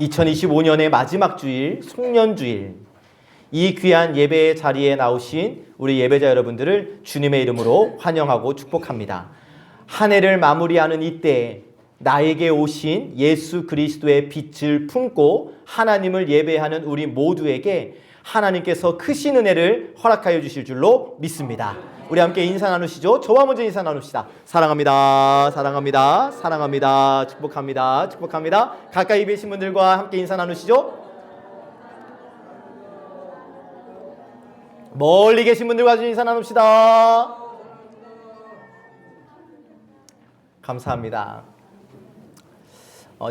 2025년의 마지막 주일, 송년주일, 이 귀한 예배의 자리에 나오신 우리 예배자 여러분들을 주님의 이름으로 환영하고 축복합니다. 한 해를 마무리하는 이때 나에게 오신 예수 그리스도의 빛을 품고 하나님을 예배하는 우리 모두에게 하나님께서 크신 은혜를 허락하여 주실 줄로 믿습니다. 우리 함께 인사 나누시죠. 저와 먼저 인사 나눕시다. 사랑합니다. 사랑합니다. 사랑합니다. 축복합니다. 축복합니다. 가까이 계신 분들과 함께 인사 나누시죠. 멀리 계신 분들과 인사 나눕시다. 감사합니다.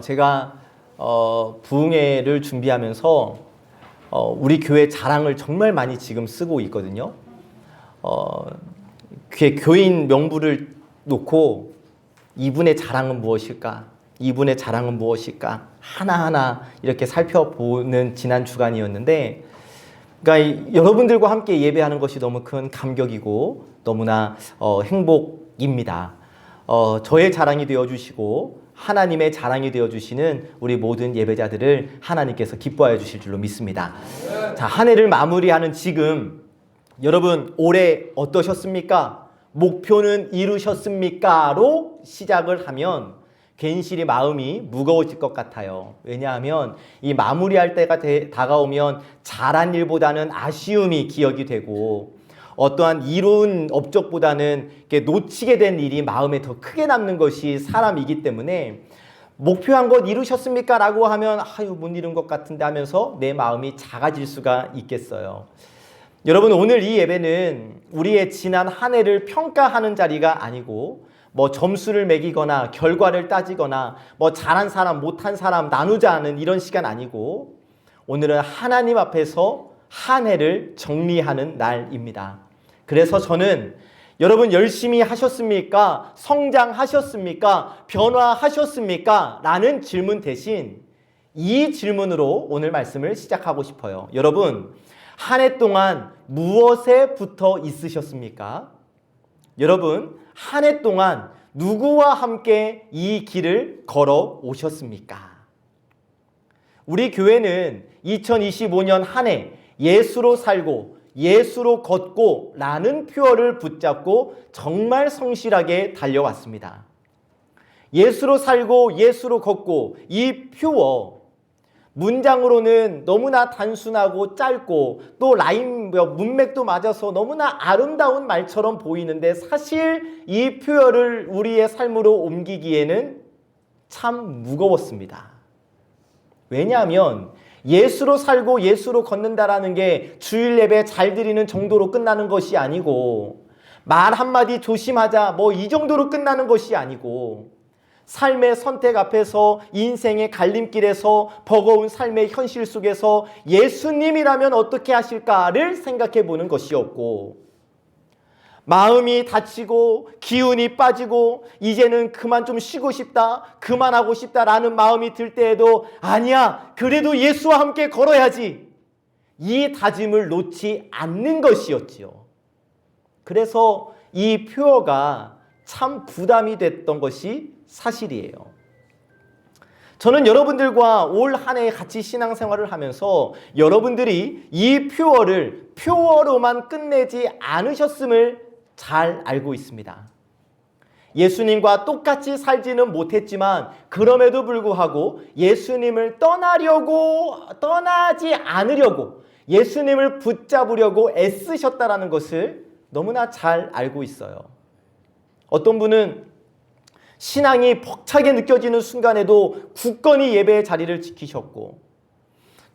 제가 부흥회를 준비하면서 우리 교회 자랑을 정말 많이 지금 쓰고 있거든요. 교인 명부를 놓고 이분의 자랑은 무엇일까? 이분의 자랑은 무엇일까? 하나하나 이렇게 살펴보는 지난 주간이었는데, 그러니까 여러분들과 함께 예배하는 것이 너무 큰 감격이고 너무나 행복입니다. 저의 자랑이 되어주시고 하나님의 자랑이 되어주시는 우리 모든 예배자들을 하나님께서 기뻐하여 주실 줄로 믿습니다. 자, 한 해를 마무리하는 지금 여러분 올해 어떠셨습니까? 목표는 이루셨습니까? 로 시작을 하면 괜시리 마음이 무거워질 것 같아요. 왜냐하면 이 마무리할 때가 다가오면 잘한 일보다는 아쉬움이 기억이 되고 어떠한 이룬 업적보다는 놓치게 된 일이 마음에 더 크게 남는 것이 사람이기 때문에 목표한 것 이루셨습니까? 라고 하면 못 이룬 것 같은데 하면서 내 마음이 작아질 수가 있겠어요. 여러분, 오늘 이 예배는 우리의 지난 한 해를 평가하는 자리가 아니고 점수를 매기거나 결과를 따지거나 잘한 사람 못한 사람 나누자는 이런 시간 아니고 오늘은 하나님 앞에서 한 해를 정리하는 날입니다. 그래서 저는 여러분 열심히 하셨습니까? 성장하셨습니까? 변화하셨습니까? 라는 질문 대신 이 질문으로 오늘 말씀을 시작하고 싶어요. 여러분, 한 해 동안 무엇에 붙어 있으셨습니까? 여러분, 한 해 동안 누구와 함께 이 길을 걸어 오셨습니까? 우리 교회는 2025년 한 해 예수로 살고 예수로 걷고 라는 표어를 붙잡고 정말 성실하게 달려왔습니다. 예수로 살고 예수로 걷고 이 표어 문장으로는 너무나 단순하고 짧고 또 라임 문맥도 맞아서 너무나 아름다운 말처럼 보이는데 사실 이 표현을 우리의 삶으로 옮기기에는 참 무거웠습니다. 왜냐하면 예수로 살고 예수로 걷는다라는 게 주일 예배 잘 드리는 정도로 끝나는 것이 아니고 말 한마디 조심하자 이 정도로 끝나는 것이 아니고 삶의 선택 앞에서 인생의 갈림길에서 버거운 삶의 현실 속에서 예수님이라면 어떻게 하실까를 생각해 보는 것이었고 마음이 다치고 기운이 빠지고 이제는 그만 좀 쉬고 싶다, 그만하고 싶다라는 마음이 들 때에도 아니야, 그래도 예수와 함께 걸어야지, 이 다짐을 놓지 않는 것이었지요. 그래서 이 표어가 참 부담이 됐던 것이 사실이에요. 저는 여러분들과 올 한 해 같이 신앙생활을 하면서 여러분들이 이 표어를 표어로만 끝내지 않으셨음을 잘 알고 있습니다. 예수님과 똑같이 살지는 못했지만 그럼에도 불구하고 예수님을 떠나지 않으려고 예수님을 붙잡으려고 애쓰셨다라는 것을 너무나 잘 알고 있어요. 어떤 분은 신앙이 벅차게 느껴지는 순간에도 굳건히 예배의 자리를 지키셨고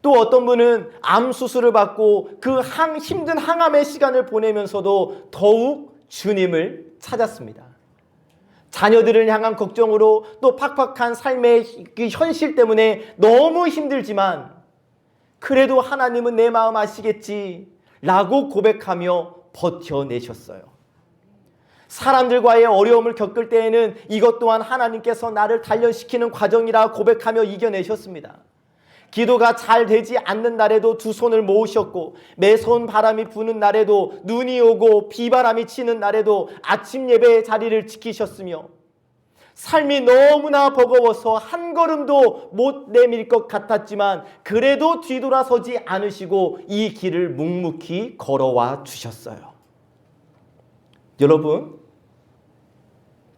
또 어떤 분은 암 수술을 받고 그 힘든 항암의 시간을 보내면서도 더욱 주님을 찾았습니다. 자녀들을 향한 걱정으로 또 팍팍한 삶의 그 현실 때문에 너무 힘들지만 그래도 하나님은 내 마음 아시겠지 라고 고백하며 버텨내셨어요. 사람들과의 어려움을 겪을 때에는 이것 또한 하나님께서 나를 단련시키는 과정이라 고백하며 이겨내셨습니다. 기도가 잘 되지 않는 날에도 두 손을 모으셨고 매서운 바람이 부는 날에도 눈이 오고 비바람이 치는 날에도 아침 예배의 자리를 지키셨으며 삶이 너무나 버거워서 한 걸음도 못 내밀 것 같았지만 그래도 뒤돌아서지 않으시고 이 길을 묵묵히 걸어와 주셨어요. 여러분,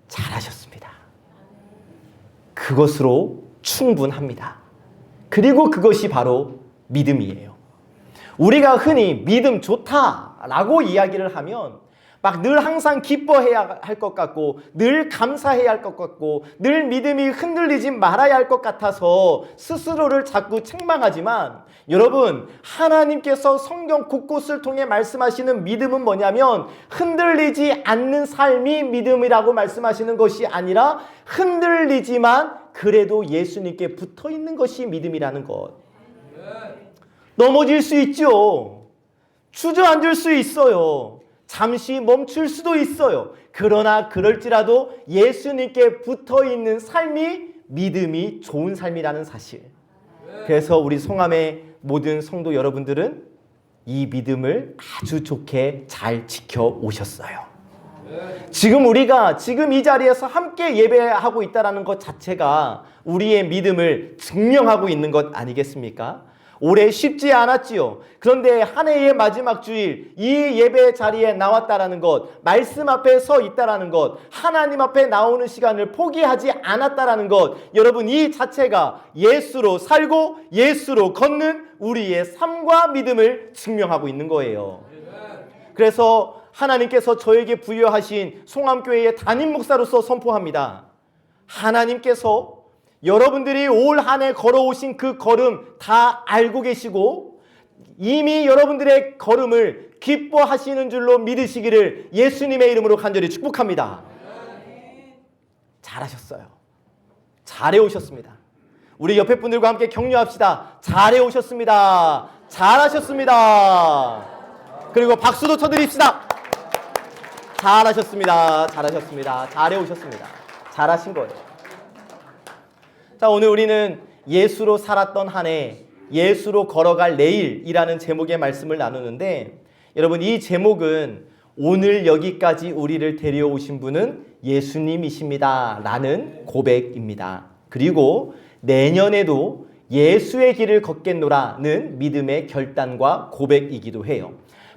잘하셨습니다. 그것으로 충분합니다. 그리고 그것이 바로 믿음이에요. 우리가 흔히 믿음 좋다라고 이야기를 하면 막 늘 항상 기뻐해야 할 것 같고 늘 감사해야 할 것 같고 늘 믿음이 흔들리지 말아야 할 것 같아서 스스로를 자꾸 책망하지만 여러분, 하나님께서 성경 곳곳을 통해 말씀하시는 믿음은 뭐냐면 흔들리지 않는 삶이 믿음이라고 말씀하시는 것이 아니라 흔들리지만 그래도 예수님께 붙어 있는 것이 믿음이라는 것. 넘어질 수 있죠. 주저앉을 수 있어요. 잠시 멈출 수도 있어요. 그러나 그럴지라도 예수님께 붙어있는 삶이 믿음이 좋은 삶이라는 사실. 그래서 우리 송암의 모든 성도 여러분들은 이 믿음을 아주 좋게 잘 지켜오셨어요. 지금 우리가 지금 이 자리에서 함께 예배하고 있다는 것 자체가 우리의 믿음을 증명하고 있는 것 아니겠습니까? 올해 쉽지 않았지요. 그런데 한 해의 마지막 주일 이 예배 자리에 나왔다라는 것, 말씀 앞에 서 있다라는 것, 하나님 앞에 나오는 시간을 포기하지 않았다라는 것, 여러분 이 자체가 예수로 살고 예수로 걷는 우리의 삶과 믿음을 증명하고 있는 거예요. 그래서 하나님께서 저에게 부여하신 송암교회의 담임 목사로서 선포합니다. 하나님께서 여러분들이 올 한 해 걸어오신 그 걸음 다 알고 계시고 이미 여러분들의 걸음을 기뻐하시는 줄로 믿으시기를 예수님의 이름으로 간절히 축복합니다. 잘하셨어요. 잘해오셨습니다. 우리 옆에 분들과 함께 격려합시다. 잘해오셨습니다. 잘하셨습니다. 그리고 박수도 쳐드립시다. 잘하셨습니다. 잘하셨습니다. 잘해오셨습니다. 잘하신 거예요. 자, 오늘 우리는 예수로 살았던 한 해, 예수로 걸어갈 내일이라는 제목의 말씀을 나누는데 여러분 이 제목은 오늘 여기까지 우리를 데려오신 분은 예수님이십니다 라는 고백입니다. 그리고 내년에도 예수의 길을 걷겠노라는 믿음의 결단과 고백이기도 해요.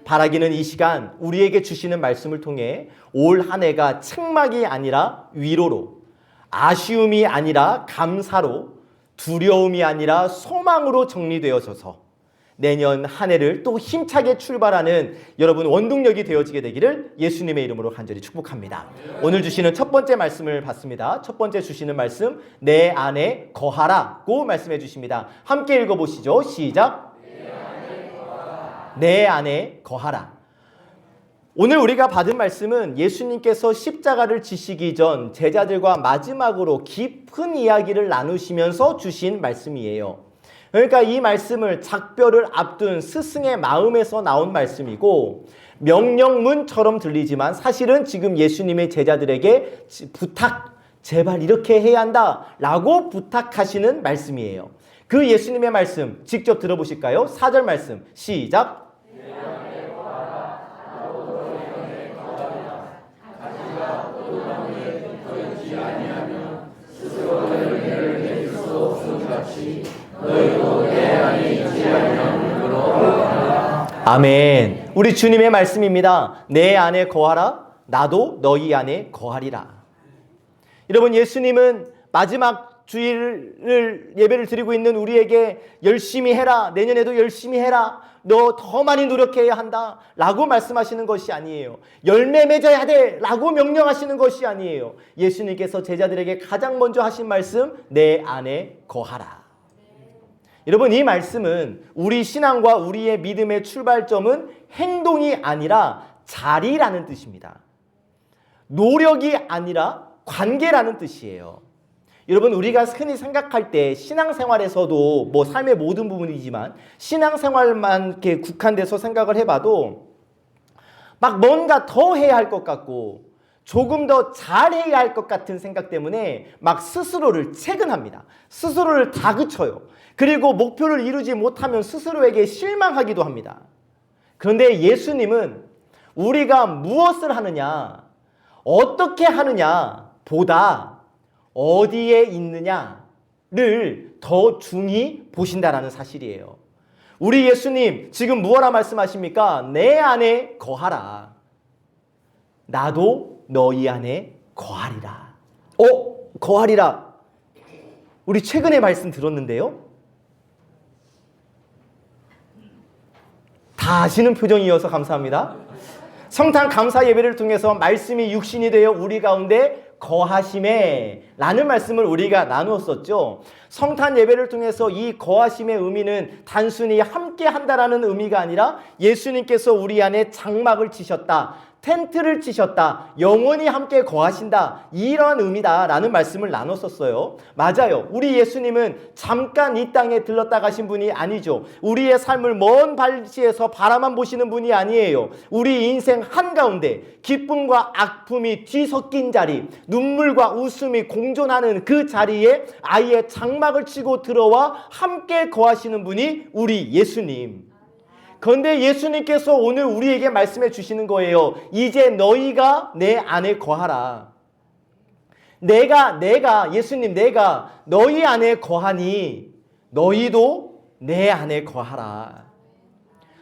바라기는 이 시간 우리에게 주시는 말씀을 통해 올 한 해가 책망이 아니라 위로로, 아쉬움이 아니라 감사로, 두려움이 아니라 소망으로 정리되어져서 내년 한 해를 또 힘차게 출발하는 여러분 원동력이 되어지게 되기를 예수님의 이름으로 간절히 축복합니다. 오늘 주시는 첫 번째 말씀을 받습니다. 첫 번째 주시는 말씀, 내 안에 거하라고 말씀해 주십니다. 함께 읽어보시죠. 시작. 내 안에 거하라. 오늘 우리가 받은 말씀은 예수님께서 십자가를 지시기 전 제자들과 마지막으로 깊은 이야기를 나누시면서 주신 말씀이에요. 그러니까 이 말씀을 작별을 앞둔 스승의 마음에서 나온 말씀이고 명령문처럼 들리지만 사실은 지금 예수님의 제자들에게 부탁, 제발 이렇게 해야 한다 라고 부탁하시는 말씀이에요. 그 예수님의 말씀 직접 들어보실까요? 4절 말씀 시작. 아멘. 우리 주님의 말씀입니다. 내 안에 거하라. 나도 너희 안에 거하리라. 여러분 예수님은 마지막 주일을 예배를 드리고 있는 우리에게 열심히 해라. 내년에도 열심히 해라. 너 더 많이 노력해야 한다. 라고 말씀하시는 것이 아니에요. 열매 맺어야 돼. 라고 명령하시는 것이 아니에요. 예수님께서 제자들에게 가장 먼저 하신 말씀, 내 안에 거하라. 여러분 이 말씀은 우리 신앙과 우리의 믿음의 출발점은 행동이 아니라 자리라는 뜻입니다. 노력이 아니라 관계라는 뜻이에요. 여러분 우리가 흔히 생각할 때 신앙생활에서도 뭐 삶의 모든 부분이지만 신앙생활만 이렇게 국한돼서 생각을 해봐도 막 뭔가 더 해야 할 것 같고 조금 더 잘해야 할 것 같은 생각 때문에 막 스스로를 채근합니다. 스스로를 다그쳐요. 그리고 목표를 이루지 못하면 스스로에게 실망하기도 합니다. 그런데 예수님은 우리가 무엇을 하느냐, 어떻게 하느냐 보다 어디에 있느냐를 더 중히 보신다라는 사실이에요. 우리 예수님 지금 무엇라 말씀하십니까? 내 안에 거하라. 나도 너희 안에 거하리라. 거하리라. 우리 최근에 말씀 들었는데요. 다 아시는 표정이어서 감사합니다. 성탄 감사 예배를 통해서 말씀이 육신이 되어 우리 가운데 거하심에 라는 말씀을 우리가 나누었었죠. 성탄 예배를 통해서 이 거하심의 의미는 단순히 함께 한다라는 의미가 아니라 예수님께서 우리 안에 장막을 치셨다, 텐트를 치셨다, 영원히 함께 거하신다, 이러한 의미다라는 말씀을 나눴었어요. 맞아요. 우리 예수님은 잠깐 이 땅에 들렀다 가신 분이 아니죠. 우리의 삶을 먼 발치에서 바라만 보시는 분이 아니에요. 우리 인생 한가운데 기쁨과 아픔이 뒤섞인 자리, 눈물과 웃음이 공존하는 그 자리에 아예 장막을 치고 들어와 함께 거하시는 분이 우리 예수님. 그런데 예수님께서 오늘 우리에게 말씀해 주시는 거예요. 이제 너희가 내 안에 거하라. 예수님 내가 너희 안에 거하니 너희도 내 안에 거하라.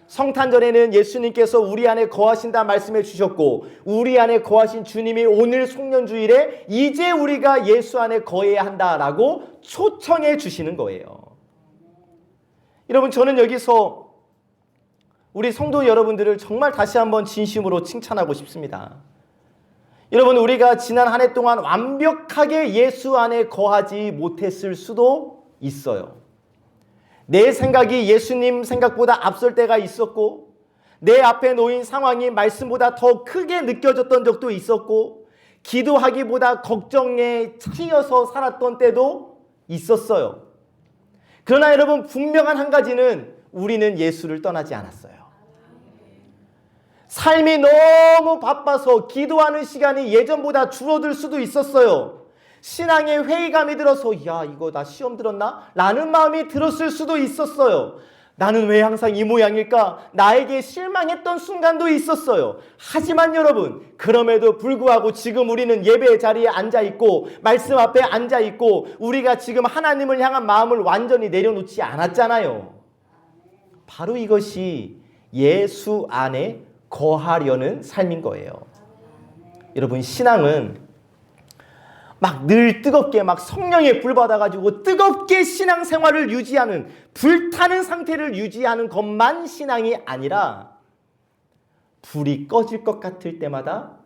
성탄절에는 예수님께서 우리 안에 거하신다 말씀해 주셨고, 우리 안에 거하신 주님이 오늘 송년주일에 이제 우리가 예수 안에 거해야 한다라고 초청해 주시는 거예요. 여러분, 저는 여기서 우리 성도 여러분들을 정말 다시 한번 진심으로 칭찬하고 싶습니다. 여러분, 우리가 지난 한 해 동안 완벽하게 예수 안에 거하지 못했을 수도 있어요. 내 생각이 예수님 생각보다 앞설 때가 있었고, 내 앞에 놓인 상황이 말씀보다 더 크게 느껴졌던 적도 있었고, 기도하기보다 걱정에 치여서 살았던 때도 있었어요. 그러나 여러분, 분명한 한 가지는 우리는 예수를 떠나지 않았어요. 삶이 너무 바빠서 기도하는 시간이 예전보다 줄어들 수도 있었어요. 신앙에 회의감이 들어서 이거 나 시험 들었나? 라는 마음이 들었을 수도 있었어요. 나는 왜 항상 이 모양일까? 나에게 실망했던 순간도 있었어요. 하지만 여러분, 그럼에도 불구하고 지금 우리는 예배의 자리에 앉아있고 말씀 앞에 앉아있고 우리가 지금 하나님을 향한 마음을 완전히 내려놓지 않았잖아요. 바로 이것이 예수 안에 거하려는 삶인 거예요. 여러분, 신앙은 막 늘 뜨겁게 막 성령에 불 받아가지고 뜨겁게 신앙생활을 유지하는, 불타는 상태를 유지하는 것만 신앙이 아니라 불이 꺼질 것 같을 때마다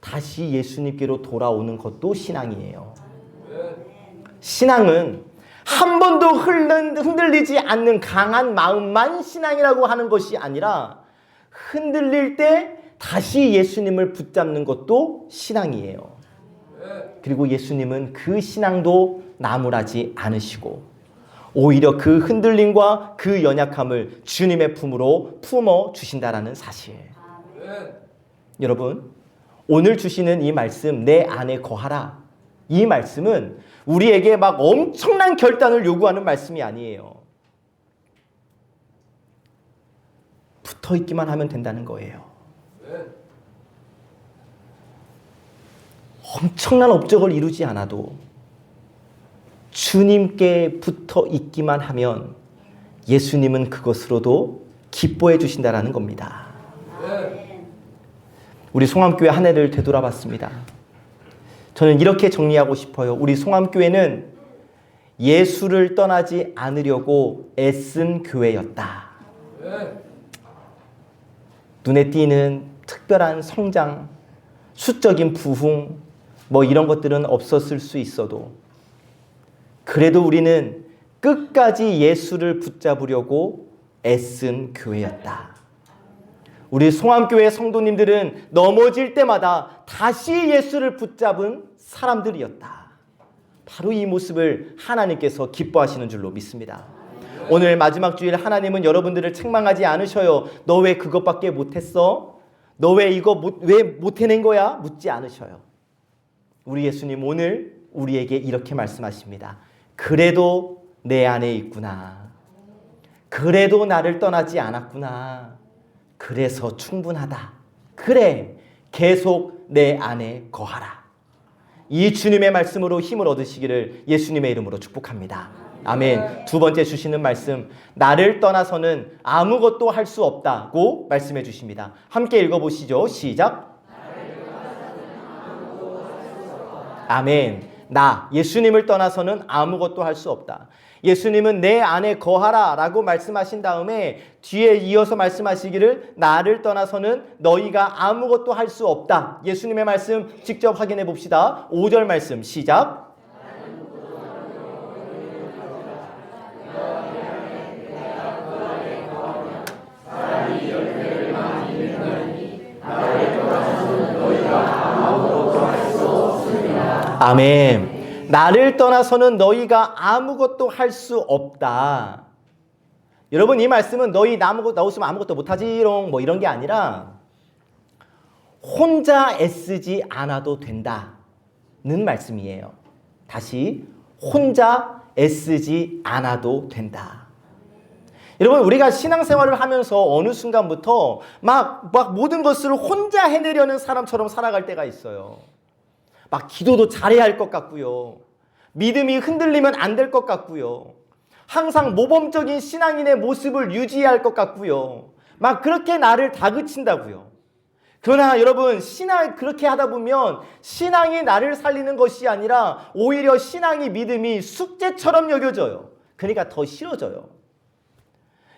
다시 예수님께로 돌아오는 것도 신앙이에요. 신앙은 한 번도 흔들리지 않는 강한 마음만 신앙이라고 하는 것이 아니라 흔들릴 때 다시 예수님을 붙잡는 것도 신앙이에요. 그리고 예수님은 그 신앙도 나무라지 않으시고 오히려 그 흔들림과 그 연약함을 주님의 품으로 품어 주신다라는 사실. 여러분, 오늘 주시는 이 말씀, 내 안에 거하라, 이 말씀은 우리에게 막 엄청난 결단을 요구하는 말씀이 아니에요. 붙어 있기만 하면 된다는 거예요. 엄청난 업적을 이루지 않아도 주님께 붙어 있기만 하면 예수님은 그것으로도 기뻐해 주신다라는 겁니다. 우리 송암교회 한 해를 되돌아봤습니다. 저는 이렇게 정리하고 싶어요. 우리 송암교회는 예수를 떠나지 않으려고 애쓴 교회였다. 눈에 띄는 특별한 성장, 수적인 부흥, 이런 것들은 없었을 수 있어도 그래도 우리는 끝까지 예수를 붙잡으려고 애쓴 교회였다. 우리 송암교회 성도님들은 넘어질 때마다 다시 예수를 붙잡은 사람들이었다. 바로 이 모습을 하나님께서 기뻐하시는 줄로 믿습니다. 오늘 마지막 주일 하나님은 여러분들을 책망하지 않으셔요. 너 왜 그것밖에 못했어? 너 왜 이거 왜 못해낸 거야? 묻지 않으셔요. 우리 예수님 오늘 우리에게 이렇게 말씀하십니다. 그래도 내 안에 있구나. 그래도 나를 떠나지 않았구나. 그래서 충분하다. 그래, 계속 내 안에 거하라. 이 주님의 말씀으로 힘을 얻으시기를 예수님의 이름으로 축복합니다. 아멘. 두 번째 주시는 말씀, 나를 떠나서는 아무것도 할 수 없다고 말씀해 주십니다. 함께 읽어보시죠. 시작. 아멘. 나 예수님을 떠나서는 아무것도 할 수 없다. 예수님은 내 안에 거하라 라고 말씀하신 다음에 뒤에 이어서 말씀하시기를 나를 떠나서는 너희가 아무것도 할 수 없다. 예수님의 말씀 직접 확인해 봅시다. 5절 말씀 시작. 아멘. 나를 떠나서는 너희가 아무것도 할 수 없다. 여러분, 이 말씀은 너희 나 없으면 아무것도 못하지롱 뭐 이런 게 아니라 혼자 애쓰지 않아도 된다는 말씀이에요. 다시, 혼자 애쓰지 않아도 된다. 여러분, 우리가 신앙생활을 하면서 어느 순간부터 막 모든 것을 혼자 해내려는 사람처럼 살아갈 때가 있어요. 막 기도도 잘해야 할 것 같고요. 믿음이 흔들리면 안 될 것 같고요. 항상 모범적인 신앙인의 모습을 유지해야 할 것 같고요. 막 그렇게 나를 다그친다고요. 그러나 여러분, 신앙 그렇게 하다 보면 신앙이 나를 살리는 것이 아니라 오히려 신앙이 믿음이 숙제처럼 여겨져요. 그러니까 더 싫어져요.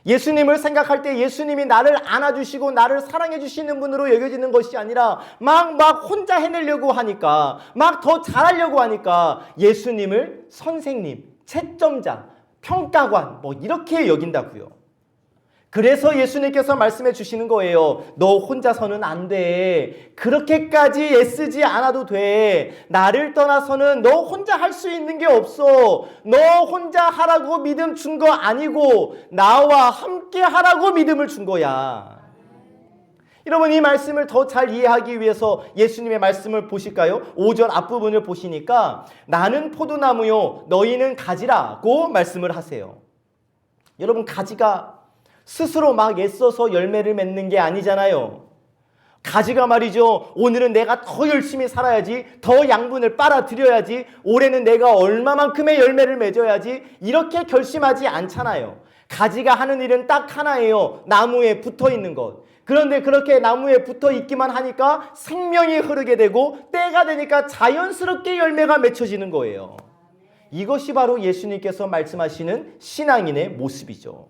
예수님을 생각할 때 예수님이 나를 안아주시고 나를 사랑해 주시는 분으로 여겨지는 것이 아니라 막 혼자 해내려고 하니까, 막 더 잘하려고 하니까 예수님을 선생님, 채점자, 평가관 뭐 이렇게 여긴다고요. 그래서 예수님께서 말씀해 주시는 거예요. 너 혼자서는 안 돼. 그렇게까지 애쓰지 않아도 돼. 나를 떠나서는 너 혼자 할 수 있는 게 없어. 너 혼자 하라고 믿음 준 거 아니고 나와 함께 하라고 믿음을 준 거야. 여러분, 이 말씀을 더 잘 이해하기 위해서 예수님의 말씀을 보실까요? 5절 앞부분을 보시니까 나는 포도나무요 너희는 가지라고 말씀을 하세요. 여러분, 가지가 스스로 막 애써서 열매를 맺는 게 아니잖아요. 가지가 말이죠. 오늘은 내가 더 열심히 살아야지, 더 양분을 빨아들여야지, 올해는 내가 얼마만큼의 열매를 맺어야지 이렇게 결심하지 않잖아요. 가지가 하는 일은 딱 하나예요. 나무에 붙어 있는 것. 그런데 그렇게 나무에 붙어 있기만 하니까 생명이 흐르게 되고 때가 되니까 자연스럽게 열매가 맺혀지는 거예요. 이것이 바로 예수님께서 말씀하시는 신앙인의 모습이죠.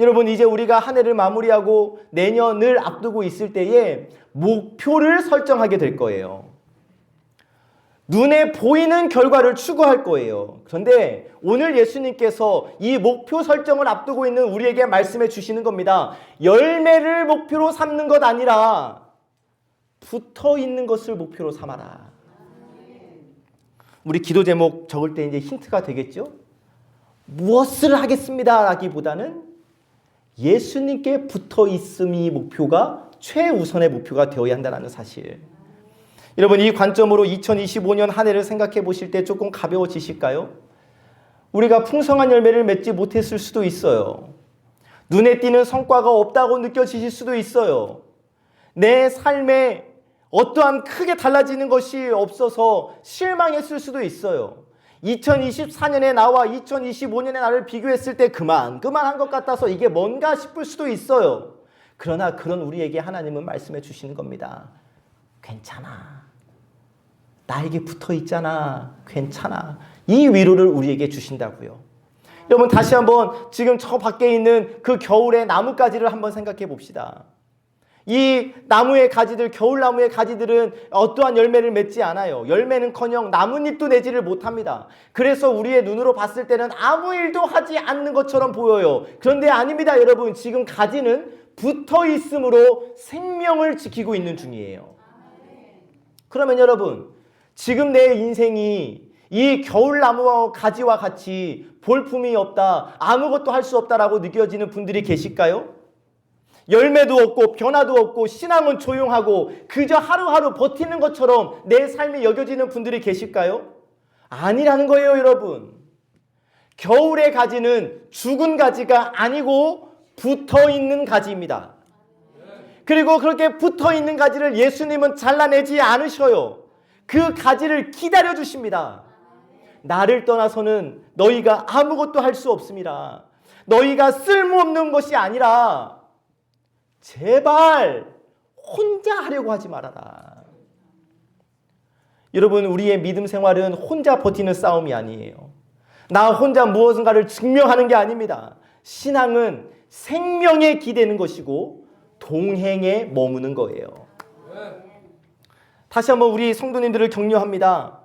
여러분, 이제 우리가 한 해를 마무리하고 내년을 앞두고 있을 때에 목표를 설정하게 될 거예요. 눈에 보이는 결과를 추구할 거예요. 그런데 오늘 예수님께서 이 목표 설정을 앞두고 있는 우리에게 말씀해 주시는 겁니다. 열매를 목표로 삼는 것 아니라 붙어 있는 것을 목표로 삼아라. 우리 기도 제목 적을 때 이제 힌트가 되겠죠? 무엇을 하겠습니다 라기보다는 예수님께 붙어 있음이 목표가 최우선의 목표가 되어야 한다는 사실. 여러분, 이 관점으로 2025년 한 해를 생각해 보실 때 조금 가벼워지실까요? 우리가 풍성한 열매를 맺지 못했을 수도 있어요. 눈에 띄는 성과가 없다고 느껴지실 수도 있어요. 내 삶에 어떠한 크게 달라지는 것이 없어서 실망했을 수도 있어요. 2024년의 나와 2025년의 나를 비교했을 때 그만한 것 같아서 이게 뭔가 싶을 수도 있어요. 그러나 그런 우리에게 하나님은 말씀해 주시는 겁니다. 괜찮아. 나에게 붙어 있잖아. 괜찮아. 이 위로를 우리에게 주신다고요. 여러분, 다시 한번 지금 저 밖에 있는 그 겨울의 나뭇가지를 한번 생각해 봅시다. 이 나무의 가지들, 겨울나무의 가지들은 어떠한 열매를 맺지 않아요. 열매는커녕 나뭇잎도 내지를 못합니다. 그래서 우리의 눈으로 봤을 때는 아무 일도 하지 않는 것처럼 보여요. 그런데 아닙니다, 여러분. 지금 가지는 붙어 있음으로 생명을 지키고 있는 중이에요. 그러면 여러분, 지금 내 인생이 이 겨울나무와 가지와 같이 볼품이 없다, 아무것도 할 수 없다라고 느껴지는 분들이 계실까요? 열매도 없고 변화도 없고 신앙은 조용하고 그저 하루하루 버티는 것처럼 내 삶이 여겨지는 분들이 계실까요? 아니라는 거예요, 여러분. 겨울의 가지는 죽은 가지가 아니고 붙어있는 가지입니다. 그리고 그렇게 붙어있는 가지를 예수님은 잘라내지 않으셔요. 그 가지를 기다려 주십니다. 나를 떠나서는 너희가 아무것도 할 수 없습니다. 너희가 쓸모없는 것이 아니라 제발 혼자 하려고 하지 말아라. 여러분, 우리의 믿음 생활은 혼자 버티는 싸움이 아니에요. 나 혼자 무엇인가를 증명하는 게 아닙니다. 신앙은 생명에 기대는 것이고 동행에 머무는 거예요. 다시 한번 우리 성도님들을 격려합니다.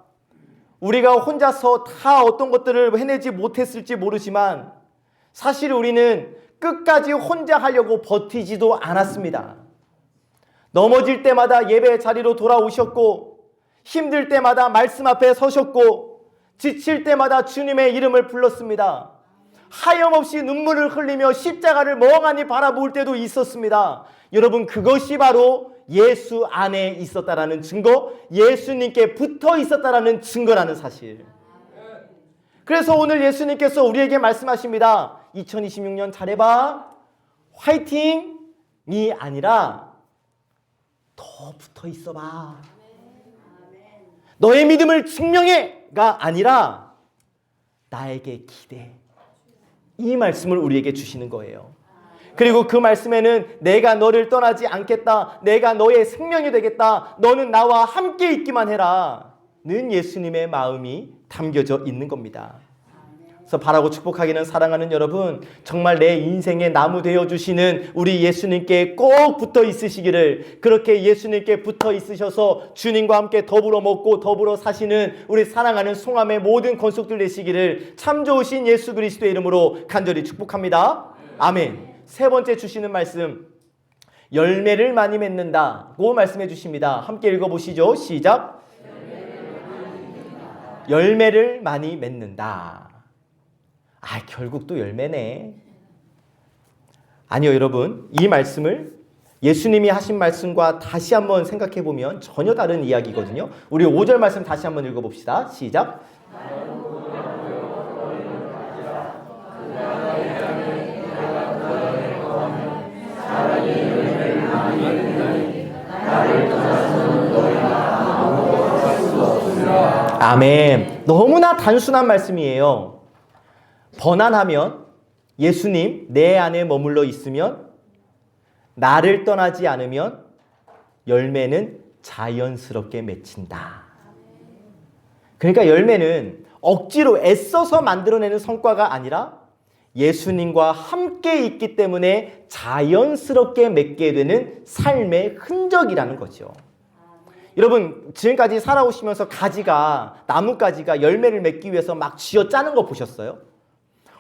우리가 혼자서 다 어떤 것들을 해내지 못했을지 모르지만 사실 우리는 끝까지 혼자 하려고 버티지도 않았습니다. 넘어질 때마다 예배 자리로 돌아오셨고, 힘들 때마다 말씀 앞에 서셨고, 지칠 때마다 주님의 이름을 불렀습니다. 하염없이 눈물을 흘리며 십자가를 멍하니 바라볼 때도 있었습니다. 여러분, 그것이 바로 예수 안에 있었다라는 증거, 예수님께 붙어 있었다라는 증거라는 사실. 그래서 오늘 예수님께서 우리에게 말씀하십니다. 2026년 잘해봐. 화이팅이 아니라 더 붙어 있어봐. 너의 믿음을 증명해가 아니라 나에게 기대. 이 말씀을 우리에게 주시는 거예요. 그리고 그 말씀에는 내가 너를 떠나지 않겠다. 내가 너의 생명이 되겠다. 너는 나와 함께 있기만 해라. 는 예수님의 마음이 담겨져 있는 겁니다. 그래서 바라고 축복하기는 사랑하는 여러분, 정말 내 인생의 나무 되어주시는 우리 예수님께 꼭 붙어 있으시기를, 그렇게 예수님께 붙어 있으셔서 주님과 함께 더불어 먹고 더불어 사시는 우리 사랑하는 송암의 모든 권속들 되시기를 참 좋으신 예수 그리스도의 이름으로 간절히 축복합니다. 아멘. 세 번째 주시는 말씀, 열매를 많이 맺는다고 말씀해 주십니다. 함께 읽어보시죠. 시작. 열매를 많이 맺는다. 결국 또 열매네. 아니요, 여러분. 이 말씀을 예수님이 하신 말씀과 다시 한번 생각해 보면 전혀 다른 이야기거든요. 우리 5절 말씀 다시 한번 읽어봅시다. 시작. 아멘. 너무나 단순한 말씀이에요. 번안하면, 예수님 내 안에 머물러 있으면, 나를 떠나지 않으면 열매는 자연스럽게 맺힌다. 그러니까 열매는 억지로 애써서 만들어내는 성과가 아니라 예수님과 함께 있기 때문에 자연스럽게 맺게 되는 삶의 흔적이라는 거죠. 여러분, 지금까지 살아오시면서 나뭇가지가 열매를 맺기 위해서 막 쥐어 짜는 거 보셨어요?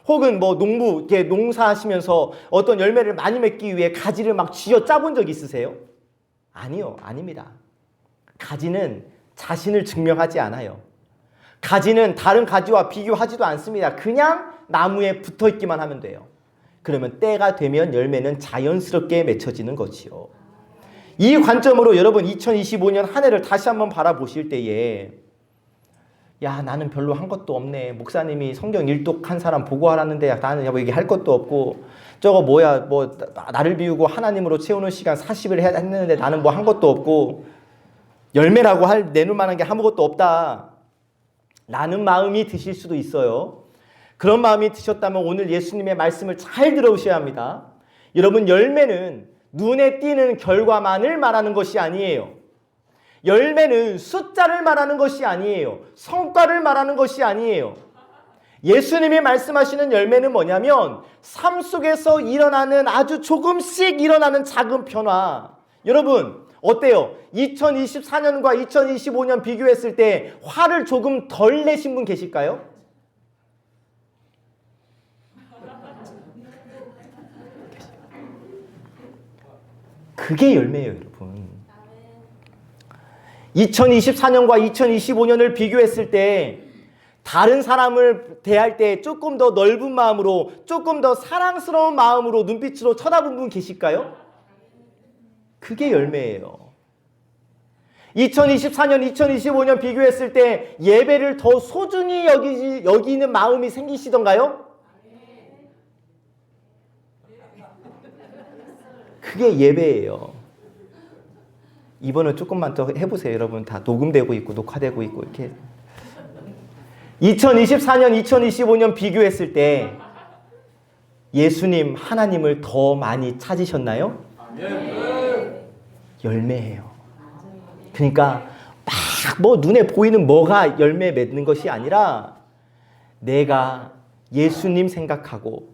혹은 이렇게 농사하시면서 어떤 열매를 많이 맺기 위해 가지를 막 쥐어 짜본 적 있으세요? 아니요, 아닙니다. 가지는 자신을 증명하지 않아요. 가지는 다른 가지와 비교하지도 않습니다. 그냥 나무에 붙어 있기만 하면 돼요. 그러면 때가 되면 열매는 자연스럽게 맺혀지는 거지요. 이 관점으로 여러분 2025년 한 해를 다시 한번 바라보실 때에, 야, 나는 별로 한 것도 없네. 목사님이 성경 일독한 사람 보고하라는데 나는 여기 할 것도 없고, 저거 나를 비우고 하나님으로 채우는 시간 40일 했는데 나는 한 것도 없고, 열매라고 내놓을 만한 게 아무것도 없다 라는 마음이 드실 수도 있어요. 그런 마음이 드셨다면 오늘 예수님의 말씀을 잘 들어오셔야 합니다. 여러분, 열매는 눈에 띄는 결과만을 말하는 것이 아니에요. 열매는 숫자를 말하는 것이 아니에요. 성과를 말하는 것이 아니에요. 예수님이 말씀하시는 열매는 뭐냐면 삶 속에서 일어나는 아주 조금씩 일어나는 작은 변화. 여러분, 어때요? 2024년과 2025년 비교했을 때 화를 조금 덜 내신 분 계실까요? 그게 열매예요, 여러분. 2024년과 2025년을 비교했을 때 다른 사람을 대할 때 조금 더 넓은 마음으로, 조금 더 사랑스러운 마음으로 눈빛으로 쳐다본 분 계실까요? 그게 열매예요. 2024년, 2025년 비교했을 때 예배를 더 소중히 여기는 마음이 생기시던가요? 그게 예배예요. 이번은 조금만 더 해보세요. 여러분 다 녹음되고 있고 녹화되고 있고 이렇게 2024년, 2025년 비교했을 때 예수님, 하나님을 더 많이 찾으셨나요? 열매예요. 그러니까 막 뭐 눈에 보이는 뭐가 열매 맺는 것이 아니라 내가 예수님 생각하고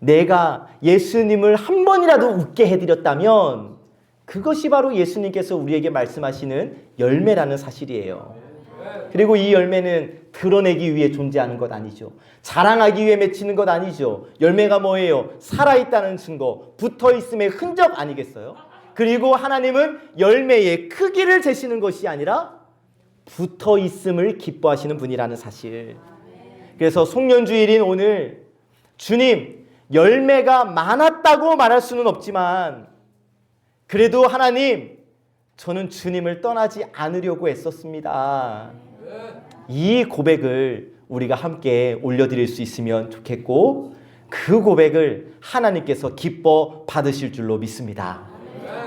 내가 예수님을 한 번이라도 웃게 해드렸다면 그것이 바로 예수님께서 우리에게 말씀하시는 열매라는 사실이에요. 그리고 이 열매는 드러내기 위해 존재하는 것 아니죠. 자랑하기 위해 맺히는 것 아니죠. 열매가 뭐예요? 살아있다는 증거, 붙어있음의 흔적 아니겠어요? 그리고 하나님은 열매의 크기를 재시는 것이 아니라 붙어있음을 기뻐하시는 분이라는 사실. 그래서 송년주일인 오늘 주님, 열매가 많았다고 말할 수는 없지만 그래도 하나님, 저는 주님을 떠나지 않으려고 애썼습니다. 이 고백을 우리가 함께 올려드릴 수 있으면 좋겠고 그 고백을 하나님께서 기뻐 받으실 줄로 믿습니다.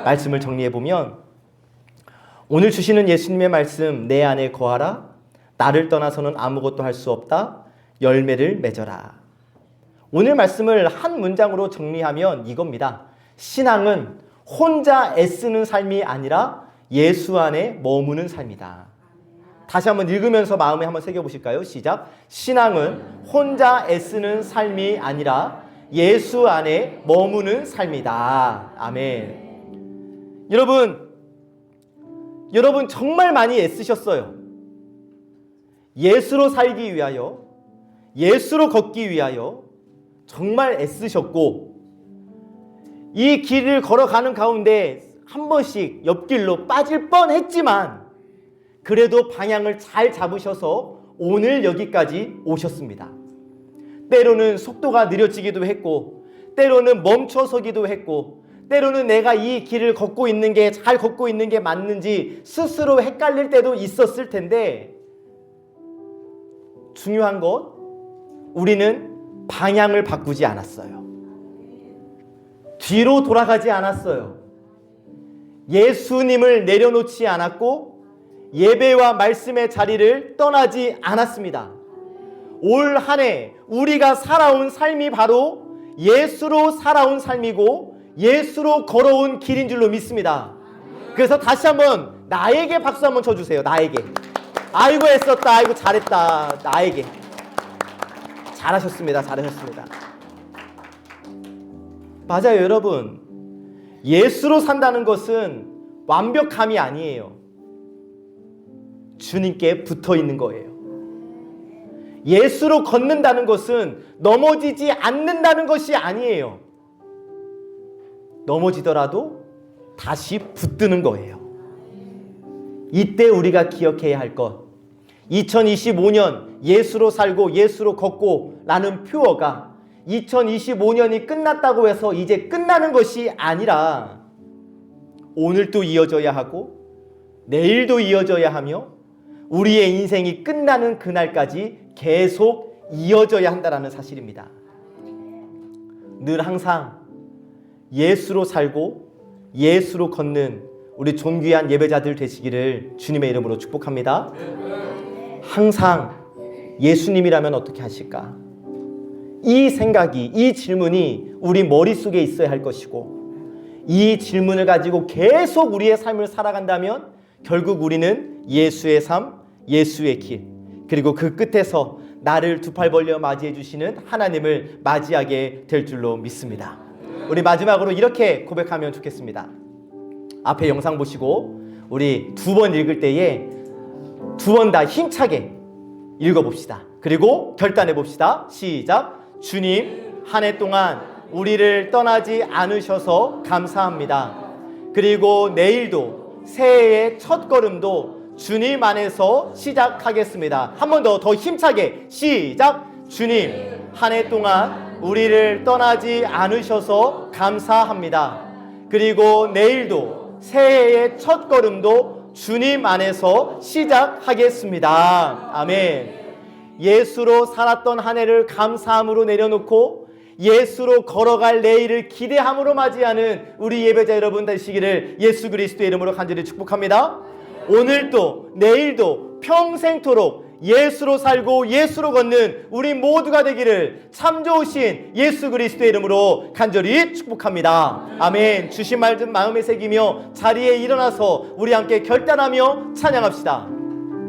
말씀을 정리해보면 오늘 주시는 예수님의 말씀, 내 안에 거하라, 나를 떠나서는 아무것도 할 수 없다, 열매를 맺어라. 오늘 말씀을 한 문장으로 정리하면 이겁니다. 신앙은 혼자 애쓰는 삶이 아니라 예수 안에 머무는 삶이다. 다시 한번 읽으면서 마음에 한번 새겨보실까요? 시작. 신앙은 혼자 애쓰는 삶이 아니라 예수 안에 머무는 삶이다. 아멘. 여러분 정말 많이 애쓰셨어요. 예수로 살기 위하여, 예수로 걷기 위하여 정말 애쓰셨고 이 길을 걸어가는 가운데 한 번씩 옆길로 빠질 뻔했지만 그래도 방향을 잘 잡으셔서 오늘 여기까지 오셨습니다. 때로는 속도가 느려지기도 했고 때로는 멈춰서기도 했고 때로는 내가 이 길을 걷고 있는 게 잘 걷고 있는 게 맞는지 스스로 헷갈릴 때도 있었을 텐데 중요한 것, 우리는 방향을 바꾸지 않았어요. 뒤로 돌아가지 않았어요. 예수님을 내려놓지 않았고 예배와 말씀의 자리를 떠나지 않았습니다. 올 한 해 우리가 살아온 삶이 바로 예수로 살아온 삶이고 예수로 걸어온 길인 줄로 믿습니다. 그래서 다시 한번 나에게 박수 한번 쳐주세요. 나에게. 아이고 애썼다. 아이고 잘했다. 나에게. 잘하셨습니다. 잘하셨습니다. 맞아요, 여러분. 예수로 산다는 것은 완벽함이 아니에요. 주님께 붙어 있는 거예요. 예수로 걷는다는 것은 넘어지지 않는다는 것이 아니에요. 넘어지더라도 다시 붙드는 거예요. 이때 우리가 기억해야 할 것, 2025년 예수로 살고 예수로 걷고 라는 표어가 2025년이 끝났다고 해서 이제 끝나는 것이 아니라 오늘도 이어져야 하고 내일도 이어져야 하며 우리의 인생이 끝나는 그날까지 계속 이어져야 한다는 사실입니다. 늘 항상 예수로 살고 예수로 걷는 우리 존귀한 예배자들 되시기를 주님의 이름으로 축복합니다. 항상 예수님이라면 어떻게 하실까? 이 생각이, 이 질문이 우리 머릿속에 있어야 할 것이고 이 질문을 가지고 계속 우리의 삶을 살아간다면 결국 우리는 예수의 삶, 예수의 길, 그리고 그 끝에서 나를 두 팔 벌려 맞이해 주시는 하나님을 맞이하게 될 줄로 믿습니다. 우리 마지막으로 이렇게 고백하면 좋겠습니다. 앞에 영상 보시고 우리 두 번 읽을 때에 두 번 다 힘차게 읽어봅시다. 그리고 결단해 봅시다. 시작. 주님, 한 해 동안 우리를 떠나지 않으셔서 감사합니다. 그리고 내일도 새해의 첫 걸음도 주님 안에서 시작하겠습니다. 한 번 더 힘차게 시작. 주님, 한 해 동안 우리를 떠나지 않으셔서 감사합니다. 그리고 내일도 새해의 첫 걸음도 주님 안에서 시작하겠습니다. 아멘. 예수로 살았던 한 해를 감사함으로 내려놓고 예수로 걸어갈 내일을 기대함으로 맞이하는 우리 예배자 여러분 되시기를 예수 그리스도의 이름으로 간절히 축복합니다. 오늘도 내일도 평생토록 예수로 살고 예수로 걷는 우리 모두가 되기를 참 좋으신 예수 그리스도의 이름으로 간절히 축복합니다. 아멘. 주신 말씀 마음에 새기며 자리에 일어나서 우리 함께 결단하며 찬양합시다.